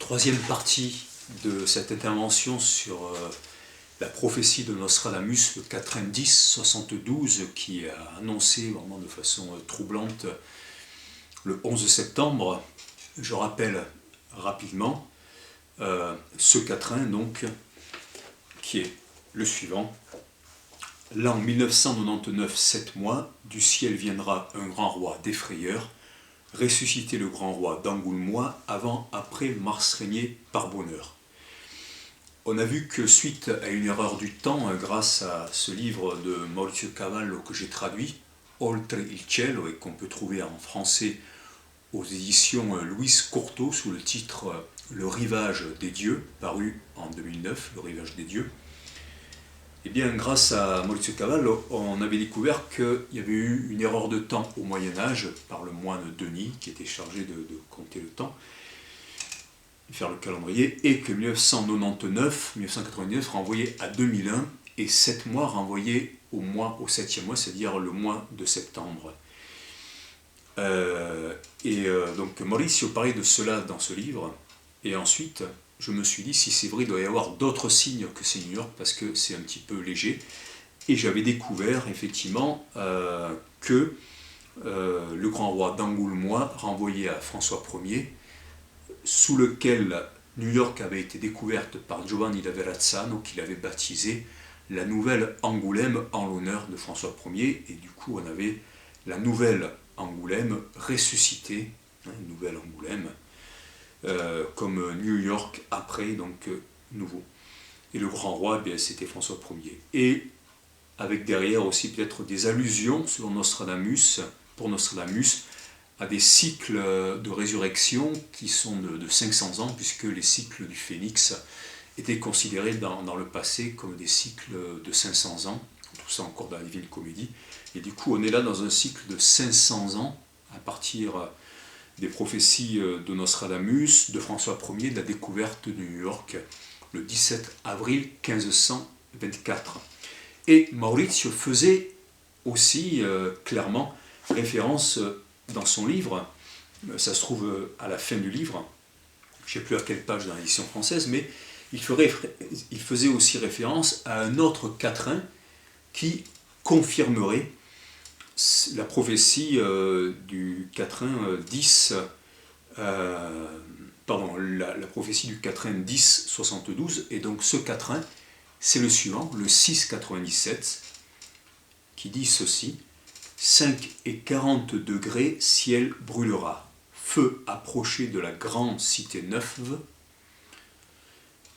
Troisième partie de cette intervention sur la prophétie de Nostradamus, le 4-10-72, qui a annoncé vraiment de façon troublante le 11 septembre. Je rappelle rapidement ce quatrain, donc, qui est le suivant. L'an 1999, 7 mois, du ciel viendra un grand roi des frayeurs, ressusciter le grand roi d'Angoulmois, avant, après, Mars régner par bonheur. On a vu que suite à une erreur du temps, grâce à ce livre de Maurizio Cavallo que j'ai traduit, Oltre il cielo, et qu'on peut trouver en français aux éditions Louis Courteau sous le titre Le rivage des dieux, paru en 2009, Le rivage des dieux. Eh bien, grâce à Maurizio Cavallo, on avait découvert qu'il y avait eu une erreur de temps au Moyen-Âge par le moine Denis, qui était chargé de compter le temps, de faire le calendrier, et que 1999 renvoyait à 2001, et 7 mois renvoyait au 7e mois, c'est-à-dire le mois de septembre. Donc Maurizio parlait de cela dans ce livre, et ensuite je me suis dit, si c'est vrai, il doit y avoir d'autres signes que c'est New York, parce que c'est un petit peu léger, et j'avais découvert effectivement que le grand roi d'Angoulmois renvoyait à François Ier, sous lequel New York avait été découverte par Giovanni da Verrazzano, qui l'avait baptisé la Nouvelle Angoulême en l'honneur de François Ier, et du coup on avait la Nouvelle Angoulême ressuscitée, une Nouvelle Angoulême, comme New York après, donc nouveau. Et le grand roi, bien, c'était François Ier. Et avec derrière aussi peut-être des allusions, selon Nostradamus, pour Nostradamus, à des cycles de résurrection qui sont de 500 ans, puisque les cycles du phénix étaient considérés dans le passé comme des cycles de 500 ans. On trouve ça encore dans la Divine Comédie. Et du coup, on est là dans un cycle de 500 ans, à partir des prophéties de Nostradamus, de François Ier, de la découverte de New York, le 17 avril 1524. Et Maurizio faisait aussi clairement référence dans son livre, ça se trouve à la fin du livre, je ne sais plus à quelle page dans l'édition française, mais il faisait aussi référence à un autre quatrain qui confirmerait la prophétie du quatrain 10, la prophétie du quatrain 10, 72, et donc ce quatrain, c'est le suivant, le 6,97, qui dit ceci: 5 et 40 degrés, ciel brûlera, feu approché de la grande cité neuve,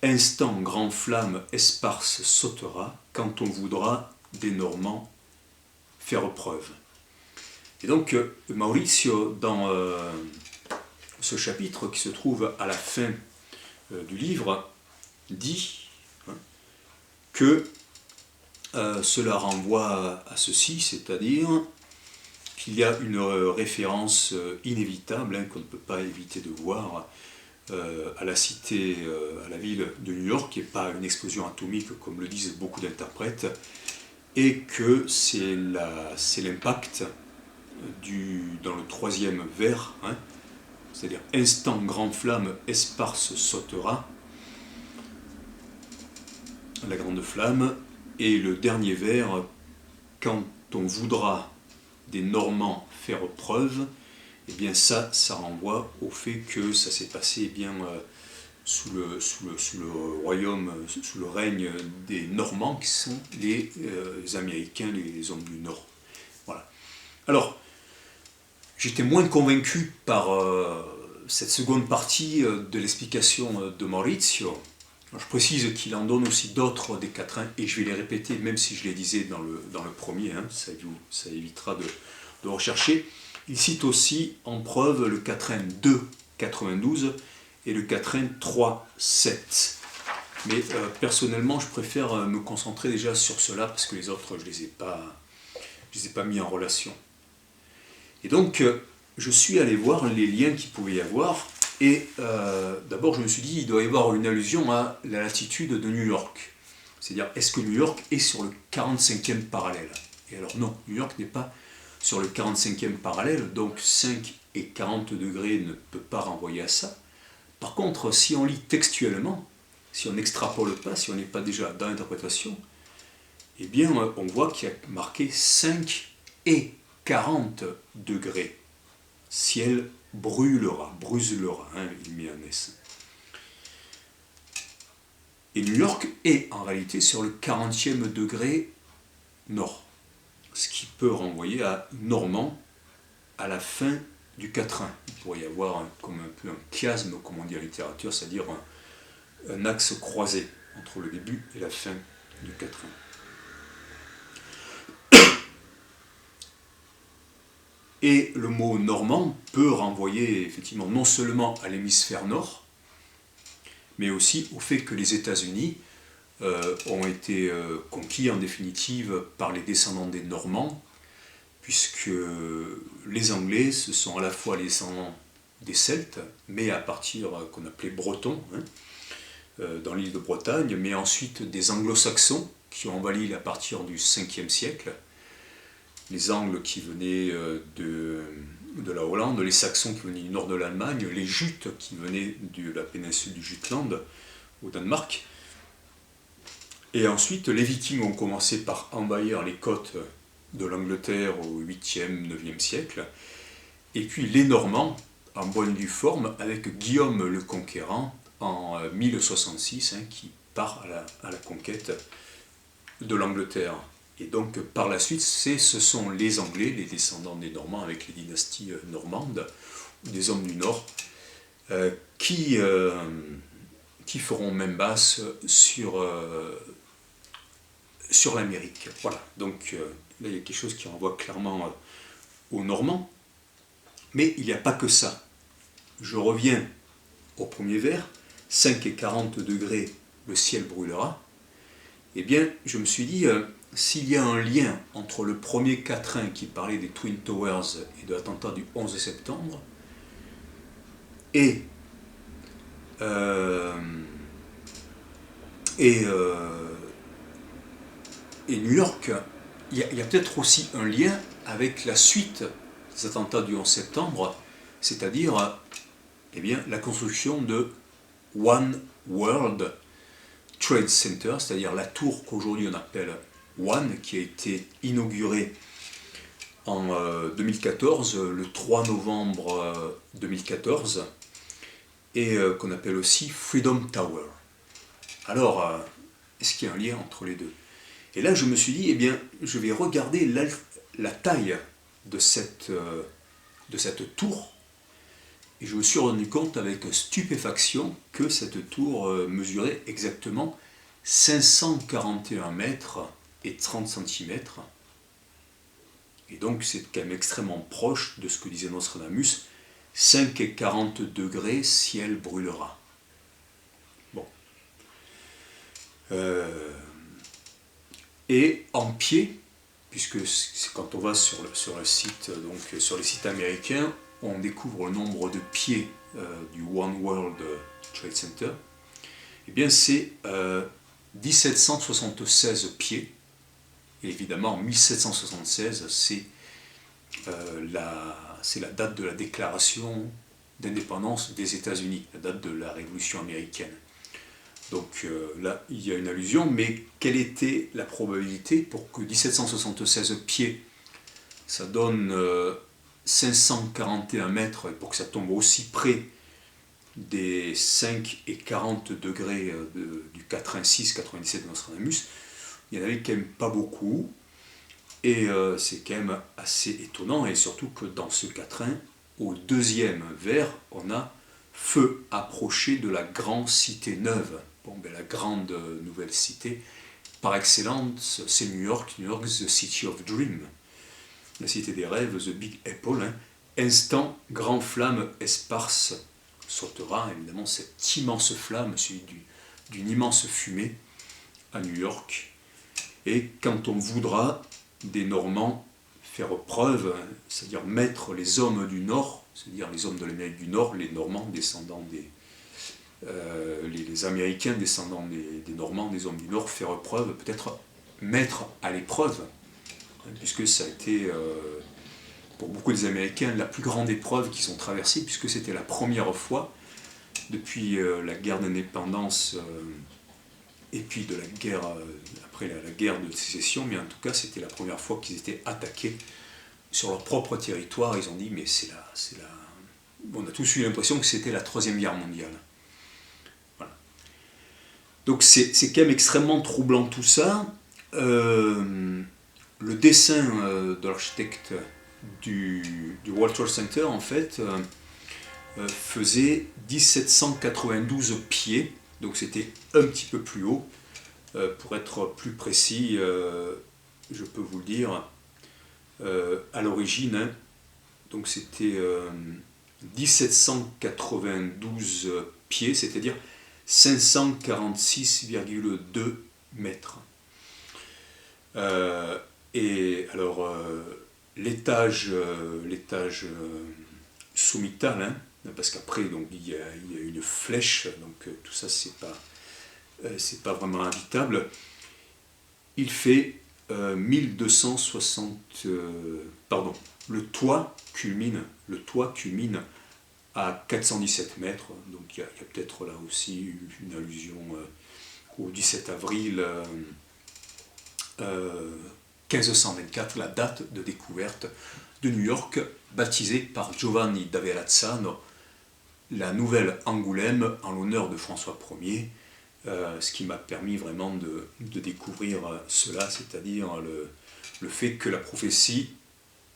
instant grand flamme esparse sautera, quand on voudra des Normands faire preuve. Et donc Maurizio, dans ce chapitre qui se trouve à la fin du livre, dit que cela renvoie à ceci, c'est-à-dire qu'il y a une référence inévitable, qu'on ne peut pas éviter de voir, à la cité, à la ville de New York, et pas une explosion atomique comme le disent beaucoup d'interprètes, et que c'est l'impact dans le troisième vers, c'est-à-dire instant grande flamme esparse sautera, la grande flamme, et le dernier vers, quand on voudra des Normands faire preuve, et bien ça renvoie au fait que ça s'est passé sous le royaume, sous le règne des Normands, qui sont les Américains, les hommes du Nord. Voilà. Alors, j'étais moins convaincu par cette seconde partie de l'explication de Maurizio. Alors, je précise qu'il en donne aussi d'autres des quatrains, et je vais les répéter, même si je les disais dans le premier, ça évitera de rechercher. Il cite aussi en preuve le quatrain 2, 92, et le quatrain 3, 7. Mais personnellement, je préfère me concentrer déjà sur cela, parce que les autres, je ne les ai pas mis en relation. Et donc, je suis allé voir les liens qu'il pouvait y avoir, et d'abord je me suis dit, il doit y avoir une allusion à la latitude de New York. C'est-à-dire, est-ce que New York est sur le 45e parallèle? Et alors non, New York n'est pas sur le 45e parallèle, donc 5 et 40 degrés ne peut pas renvoyer à ça. Par contre, si on lit textuellement, si on n'extrapole pas, si on n'est pas déjà dans l'interprétation, eh bien, on voit qu'il y a marqué 5 et 40 degrés. Ciel brûlera, hein, il met un S. Et New York est en réalité sur le 40e degré nord, ce qui peut renvoyer à Normand à la fin du quatrain. Il pourrait y avoir comme un peu un chiasme, comme on dit en littérature, c'est-à-dire un axe croisé entre le début et la fin du quatrain. Et le mot normand peut renvoyer effectivement non seulement à l'hémisphère nord, mais aussi au fait que les États-Unis ont été conquis en définitive par les descendants des Normands, puisque les Anglais, ce sont à la fois les descendants des Celtes, mais à partir qu'on appelait Bretons, dans l'île de Bretagne, mais ensuite des Anglo-Saxons qui ont envahi à partir du 5e siècle, les Angles qui venaient de la Hollande, les Saxons qui venaient du nord de l'Allemagne, les Jutes qui venaient de la péninsule du Jutland, au Danemark. Et ensuite, les Vikings ont commencé par envahir les côtes de l'Angleterre au 8e, 9e siècle, et puis les Normands, en bonne due forme, avec Guillaume le Conquérant, en 1066, qui part à la conquête de l'Angleterre. Et donc, par la suite, ce sont les Anglais, les descendants des Normands avec les dynasties normandes, des hommes du Nord, qui feront main basse sur l'Amérique. Voilà, donc là, il y a quelque chose qui renvoie clairement aux Normands. Mais il n'y a pas que ça. Je reviens au premier vers, 5 et 40 degrés, le ciel brûlera. Eh bien, je me suis dit, s'il y a un lien entre le premier quatrain qui parlait des Twin Towers et de l'attentat du 11 septembre, et New York, il y a peut-être aussi un lien avec la suite des attentats du 11 septembre, c'est-à-dire la construction de One World Trade Center, c'est-à-dire la tour qu'aujourd'hui on appelle One, qui a été inaugurée en 2014, le 3 novembre 2014, et qu'on appelle aussi Freedom Tower. Alors, est-ce qu'il y a un lien entre les deux? Et là, je me suis dit, je vais regarder la taille de cette tour, et je me suis rendu compte avec stupéfaction que cette tour mesurait exactement 541 mètres et 30 cm. Et donc c'est quand même extrêmement proche de ce que disait Nostradamus, 5 et 40 degrés, ciel brûlera. Bon. Et en pied, puisque quand on va sur le site, donc sur les sites américains, on découvre le nombre de pieds du One World Trade Center, eh bien c'est 1776 pieds. Et évidemment, 1776, c'est la date de la déclaration d'indépendance des États-Unis, la date de la Révolution américaine. Donc là, il y a une allusion, mais quelle était la probabilité pour que 1776 pieds, ça donne 541 mètres, et pour que ça tombe aussi près des 5 et 40 degrés du 86-97 de Nostradamus, il n'y en avait quand même pas beaucoup, et c'est quand même assez étonnant, et surtout que dans ce quatrain, au deuxième vers, on a feu approché de la grande cité neuve. Bon, la grande nouvelle cité, par excellence, c'est New York, the City of Dream, la cité des rêves, the Big Apple. Instant, grand flamme esparse sautera, évidemment, cette immense flamme, suivie d'une immense fumée à New York. Et quand on voudra, des Normands faire preuve, c'est-à-dire mettre les hommes du Nord, c'est-à-dire les hommes de l'Amérique du Nord, les Normands descendants les Américains descendants des Normands, des hommes du Nord, faire preuve, peut-être mettre à l'épreuve, puisque ça a été, pour beaucoup des Américains, la plus grande épreuve qu'ils ont traversée, puisque c'était la première fois depuis la guerre d'indépendance et puis de la guerre, après la guerre de sécession, mais en tout cas c'était la première fois qu'ils étaient attaqués sur leur propre territoire. Ils ont dit mais c'est la... On a tous eu l'impression que c'était la Troisième Guerre mondiale. Voilà. Donc c'est quand même extrêmement troublant tout ça. Le dessin de l'architecte du World Trade Center en fait faisait 1792 pieds, donc c'était un petit peu plus haut. Pour être plus précis, je peux vous le dire, à l'origine, hein, donc c'était 1792 pieds, c'est-à-dire 546,2 mètres. Et alors, l'étage sommital, hein, parce qu'après il y a une flèche, donc tout ça c'est pas vraiment habitable. Il fait 1260, pardon, le toit culmine à 417 mètres, donc il y a peut-être là aussi une allusion au 17 avril 1524, la date de découverte de New York, baptisée par Giovanni da Verrazzano, la nouvelle Angoulême, en l'honneur de François Ier, ce qui m'a permis vraiment de découvrir cela, c'est-à-dire le fait que la prophétie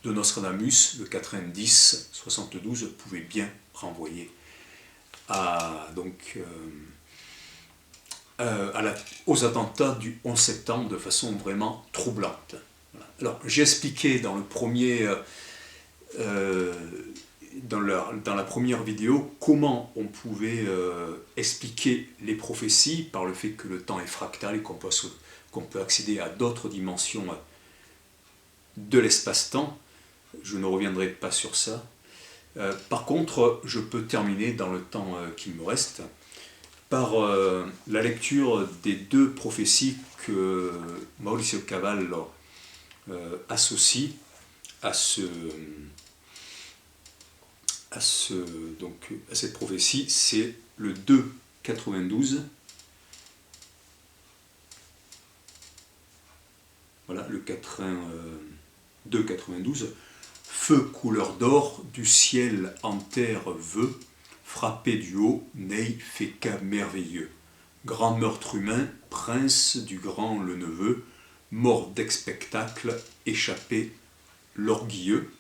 de Nostradamus, le 90-72, pouvait bien renvoyer aux attentats du 11 septembre de façon vraiment troublante. Voilà. Alors, j'ai expliqué dans le premier... dans la première vidéo, comment on pouvait expliquer les prophéties par le fait que le temps est fractal et qu'on peut accéder à d'autres dimensions de l'espace-temps. Je ne reviendrai pas sur ça. Par contre, je peux terminer dans le temps qui me reste par la lecture des deux prophéties que Mauricio Cavallo associe à cette prophétie. C'est le 2,92. Voilà, le 2,92. Feu couleur d'or, du ciel en terre veut, frappé du haut, n'aille fait qu'à merveilleux. Grand meurtre humain, prince du grand le neveu, mort d'expectacle, échappé l'orgueilleux.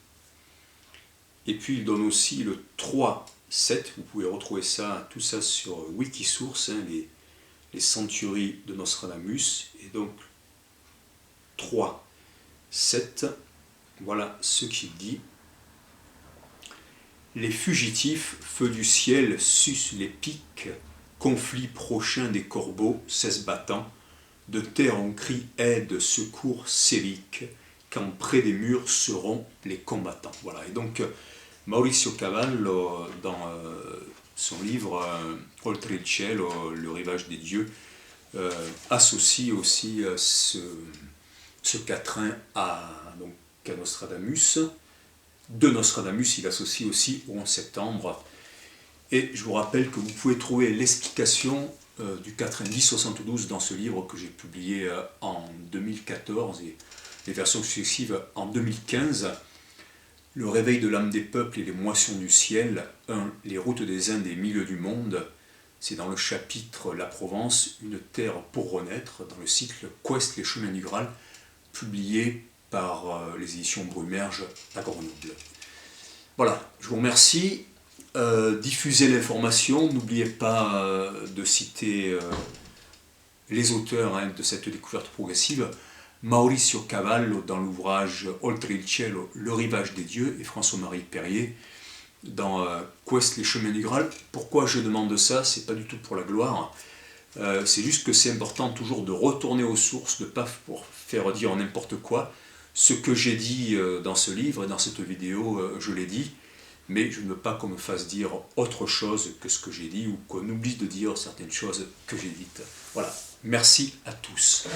Et puis il donne aussi le 3,7, vous pouvez retrouver ça, tout ça sur Wikisource, hein, les centuries de Nostradamus, et donc 3,7, voilà ce qu'il dit. Les fugitifs, feu du ciel, sucent les piques, conflit prochain des corbeaux, cesse battant, de terre on crie aide, secours sévique, quand près des murs seront les combattants. Voilà, et donc Mauricio Cavallo, dans son livre Oltre il cielo, le rivage des dieux, associe aussi ce quatrain à Nostradamus. De Nostradamus, il associe aussi au 11 septembre. Et je vous rappelle que vous pouvez trouver l'explication du quatrain 1072 dans ce livre que j'ai publié en 2014 et les versions successives en 2015. Le réveil de l'âme des peuples et les moissons du ciel, 1. Les routes des Indes et milieux du monde, c'est dans le chapitre La Provence, une terre pour renaître, dans le cycle Quest, les chemins du Graal, publié par les éditions Brumerge à Grenoble. Voilà, je vous remercie. Diffusez l'information, n'oubliez pas de citer les auteurs de cette découverte progressive. Mauricio Cavallo dans l'ouvrage Oltre il cielo, le rivage des dieux, et François-Marie Perrier dans Quest, les chemins du Graal. Pourquoi je demande ça? C'est pas du tout pour la gloire, c'est juste que c'est important toujours de retourner aux sources, de pas pour faire dire n'importe quoi. Ce que j'ai dit dans ce livre et dans cette vidéo, je l'ai dit, mais je ne veux pas qu'on me fasse dire autre chose que ce que j'ai dit ou qu'on oublie de dire certaines choses que j'ai dites. Voilà, merci à tous.